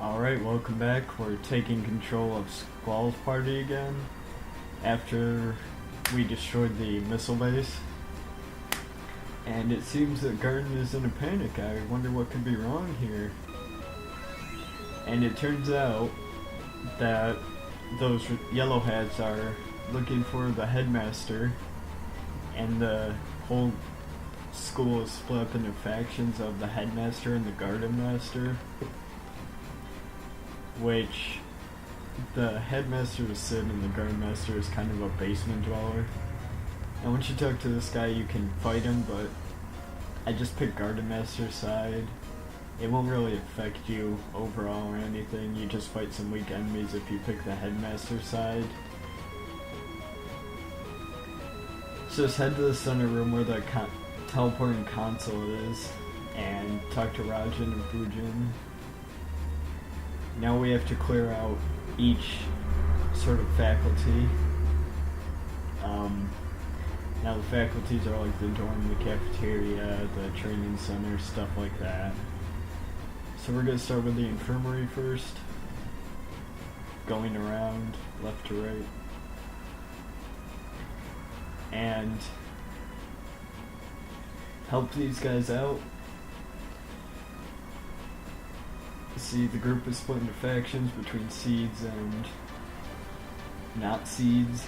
Alright, welcome back. We're taking control of Squall's party again after we destroyed the missile base. And it seems that Garden is in a panic. I wonder what could be wrong here. And it turns out that those yellow hats are looking for the headmaster, and the whole school is split up into factions of the headmaster and the garden master, which the headmaster is Sid and the garden master is kind of a basement dweller. And once you talk to this guy you can fight him, but I just picked garden master's side. It won't really affect you overall or anything. You just fight some weak enemies if you pick the headmaster's side. So just head to the center room where the teleporting console is and talk to Rajan and Fujin. Now we have to clear out each sort of faculty. Now the faculties are like the dorm, the cafeteria, the training center, stuff like that. So we're going to start with the infirmary first, going around left to right, and help these guys out. See, the group is split into factions between seeds and not seeds.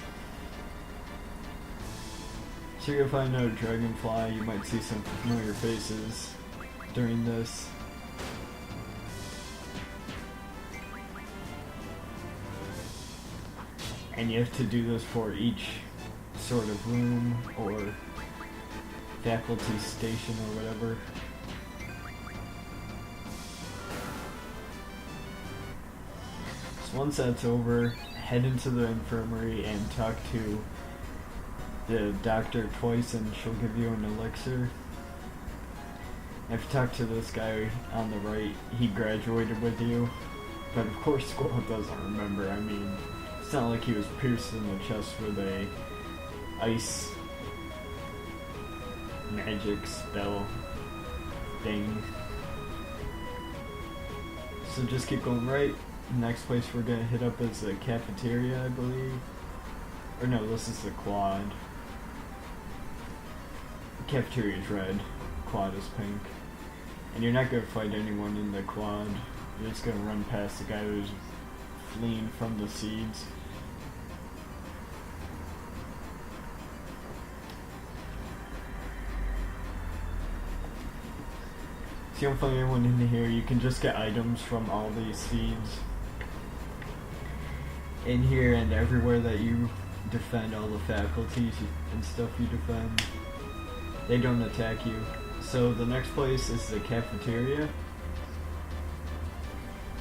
So you're gonna find out a dragonfly. You might see some familiar faces during this. And you have to do this for each sort of room or faculty station or whatever. So once that's over, head into the infirmary and talk to the doctor twice and she'll give you an elixir. If you talk to this guy on the right, he graduated with you, but of course Squall doesn't remember. I mean, it's not like he was pierced in the chest with a ice magic spell thing. So just keep going right. Next place we're gonna hit up is the cafeteria, I believe. Or no, this is the quad. Cafeteria is red, quad is pink. And you're not gonna fight anyone in the quad. You're just gonna run past the guy who's fleeing from the seeds. So you don't find anyone in here, you can just get items from all these seeds. In here and everywhere that you defend, all the faculties and stuff you defend, they don't attack you. So the next place is the cafeteria,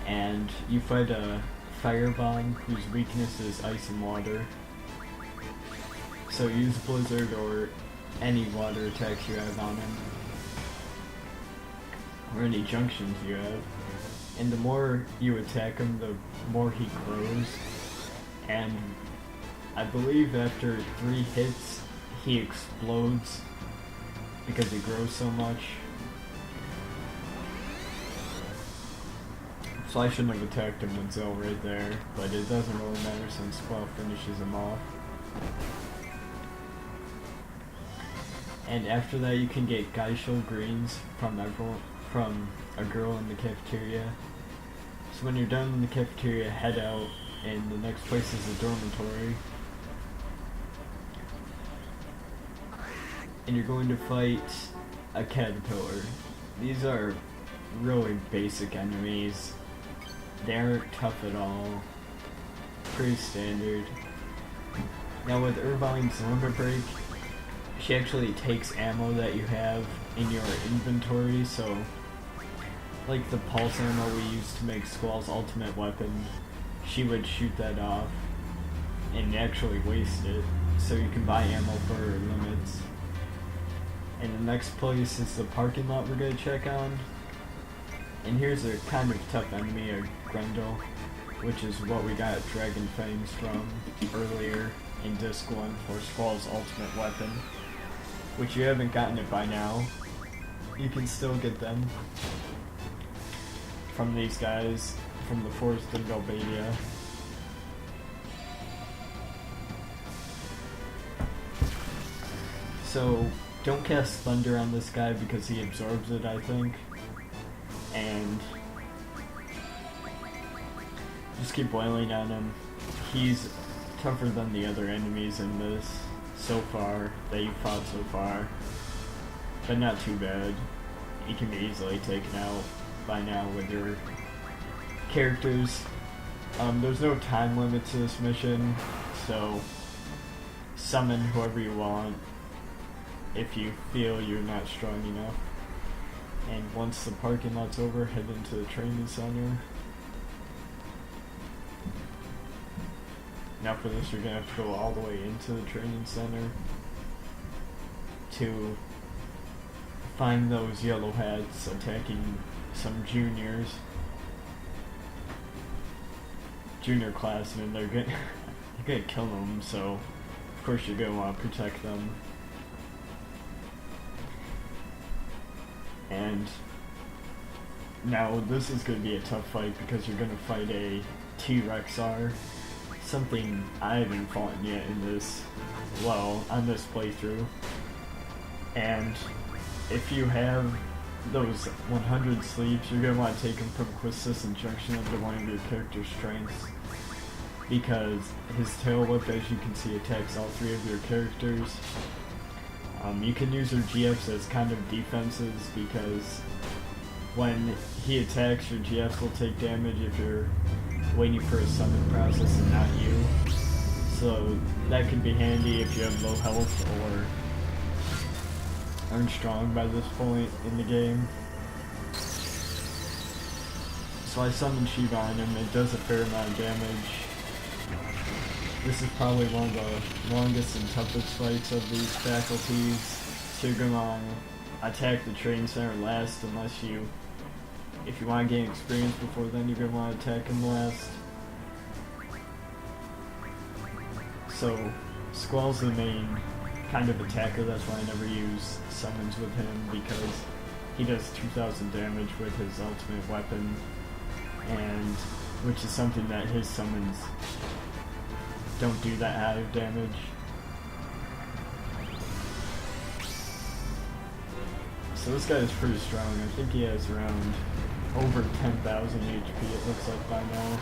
and you fight a firebomb whose weakness is ice and water. So use blizzard or any water attacks you have on him, or any junctions you have. And the more you attack him, the more he grows. And I believe after 3 hits, he explodes because he grows so much. So I shouldn't have attacked him with Zell right there, but it doesn't really matter since Squall finishes him off. And after that you can get Geishel greens from a girl in the cafeteria. So when you're done in the cafeteria, head out, and the next place is the dormitory. And you're going to fight a caterpillar. These are really basic enemies. They aren't tough at all. Pretty standard. Now with Irvine's limit break, she actually takes ammo that you have in your inventory, so like the pulse ammo we used to make Squall's ultimate weapon, she would shoot that off and actually waste it, so you can buy ammo for her limits. And the next place is the parking lot we're going to check on. And here's a kind of tough enemy, a Grendel, which is what we got Dragon Fangs from earlier in Disc 1 for Squall's ultimate weapon, which you haven't gotten it by now. You can still get them from these guys from the forest in Albania. So, don't cast Thunder on this guy because he absorbs it, I think. And just keep wailing on him. He's tougher than the other enemies in this so far, that you've fought so far. But not too bad. You can be easily taken out by now with your characters. There's no time limit to this mission, so summon whoever you want if you feel you're not strong enough. And once the parking lot's over, head into the training center. Now for this, you're gonna have to go all the way into the training center to find those yellow hats attacking some junior classmen. They're gonna kill them, so of course you're gonna want to protect them. And now this is gonna be a tough fight because you're gonna fight a T-Rexar, something I haven't fought yet in this, well, on this playthrough. And if you have those 100 sleeps, you're going to want to take them from consistent junction into one of your character's strengths, because his tail whip, as you can see, attacks all three of your characters. You can use your GFs as kind of defenses, because when he attacks, your GFs will take damage if you're waiting for a summon process and not you. So that could be handy if you have low health or aren't strong by this point in the game. So I summoned Shiva on him. It does a fair amount of damage. This is probably one of the longest and toughest fights of these faculties. So you're gonna attack the training center last, unless you, if you want to gain experience before then, you're gonna want to attack him last. So Squall's the main kind of attacker, that's why I never use summons with him, because he does 2,000 damage with his ultimate weapon, and which is something that his summons don't do that high of damage. So this guy is pretty strong. I think he has around over 10,000 HP, it looks like by now.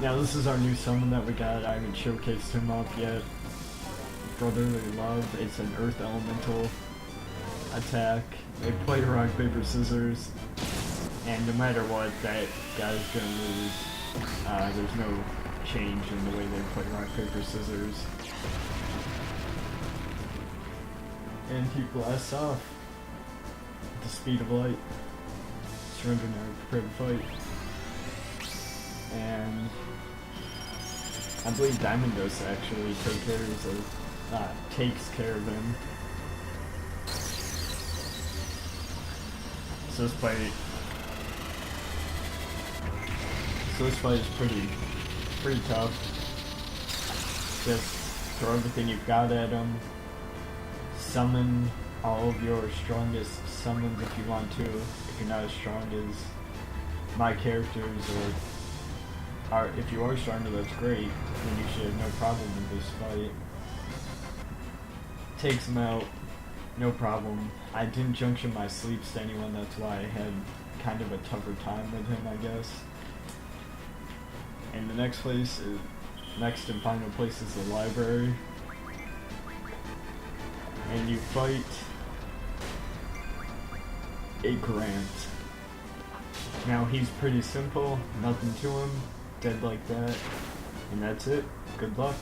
Now this is our new summon that we got. I haven't showcased him off yet. Brotherly Love. It's an earth elemental attack. They play rock, paper, scissors, and no matter what, that guy's gonna lose. There's no change in the way they play rock, paper, scissors. And he blasts off at the speed of light. Surrender now, prepare to fight. And I believe Diamond does actually takes care of him. So this fight is pretty tough. Just throw everything you've got at him. Summon all of your strongest summons if you want to. If you're not as strong as my characters, or if you are stronger, that's great. Then you should have no problem with this fight. Takes him out, no problem. I didn't junction my sleeps to anyone, that's why I had kind of a tougher time with him, I guess. And the next and final place is the library. And you fight a Grant. Now he's pretty simple, nothing to him, dead like that, and that's it. Good luck.